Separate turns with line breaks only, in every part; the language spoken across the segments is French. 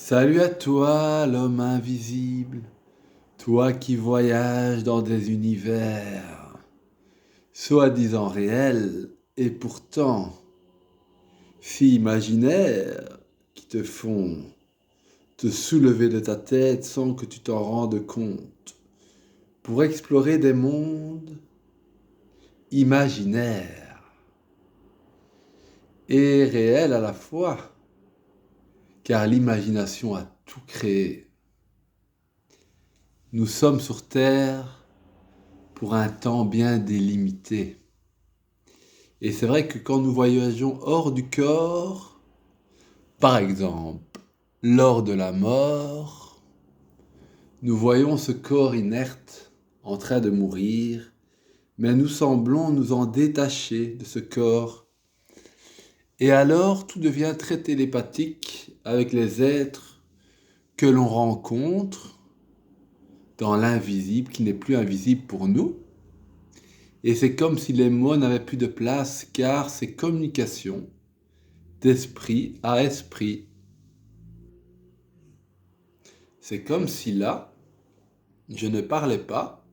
Salut à toi, l'homme invisible, toi qui voyages dans des univers soi-disant réels et pourtant si imaginaires qui te font te soulever de ta tête sans que tu t'en rendes compte pour explorer des mondes imaginaires et réels à la fois, car l'imagination a tout créé. Nous sommes sur Terre pour un temps bien délimité. Et c'est vrai que quand nous voyageons hors du corps, par exemple, lors de la mort, nous voyons ce corps inerte en train de mourir, mais nous semblons nous en détacher de ce corps. Et alors tout devient très télépathique avec les êtres que l'on rencontre dans l'invisible, qui n'est plus invisible pour nous. Et c'est comme si les mots n'avaient plus de place, car c'est communication d'esprit à esprit. C'est comme si là, je ne parlais pas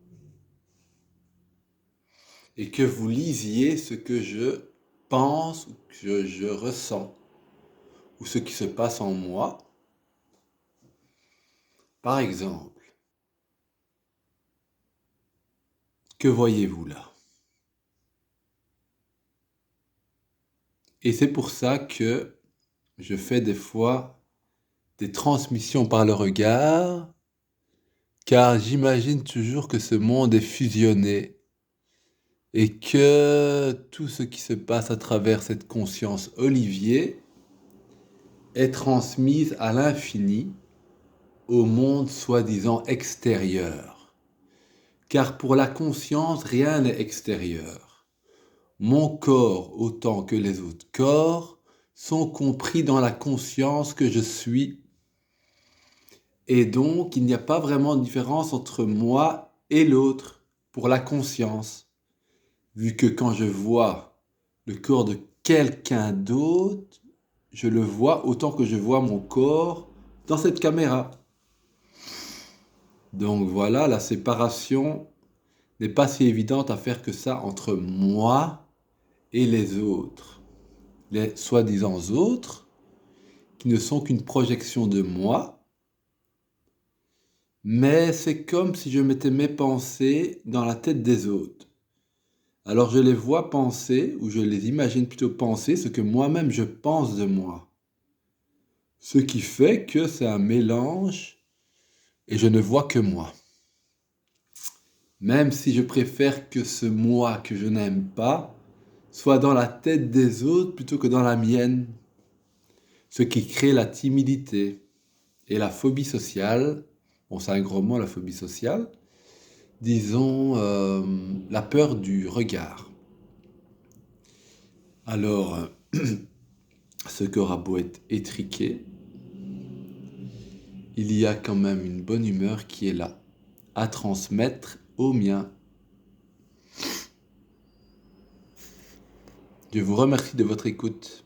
et que vous lisiez ce que je pense, ou que je ressens, ou ce qui se passe en moi. Par exemple, que voyez-vous là? Et c'est pour ça que je fais des fois des transmissions par le regard, car j'imagine toujours que ce monde est fusionné et que tout ce qui se passe à travers cette conscience Olivier est transmise à l'infini au monde soi-disant extérieur. Car pour la conscience, rien n'est extérieur. Mon corps, autant que les autres corps, sont compris dans la conscience que je suis. Et donc, il n'y a pas vraiment de différence entre moi et l'autre pour la conscience. Vu que quand je vois le corps de quelqu'un d'autre, je le vois autant que je vois mon corps dans cette caméra. Donc voilà, la séparation n'est pas si évidente à faire que ça entre moi et les autres. Les soi-disant autres, qui ne sont qu'une projection de moi, mais c'est comme si je mettais mes pensées dans la tête des autres. Alors je les vois penser, ou je les imagine plutôt penser, ce que moi-même je pense de moi. Ce qui fait que c'est un mélange et je ne vois que moi. Même si je préfère que ce moi que je n'aime pas soit dans la tête des autres plutôt que dans la mienne. Ce qui crée la timidité et la phobie sociale. Bon, c'est un gros mot, la phobie sociale. Disons, la peur du regard. Alors, ce corps a beau être étriqué, il y a quand même une bonne humeur qui est là, à transmettre au mien. Je vous remercie de votre écoute.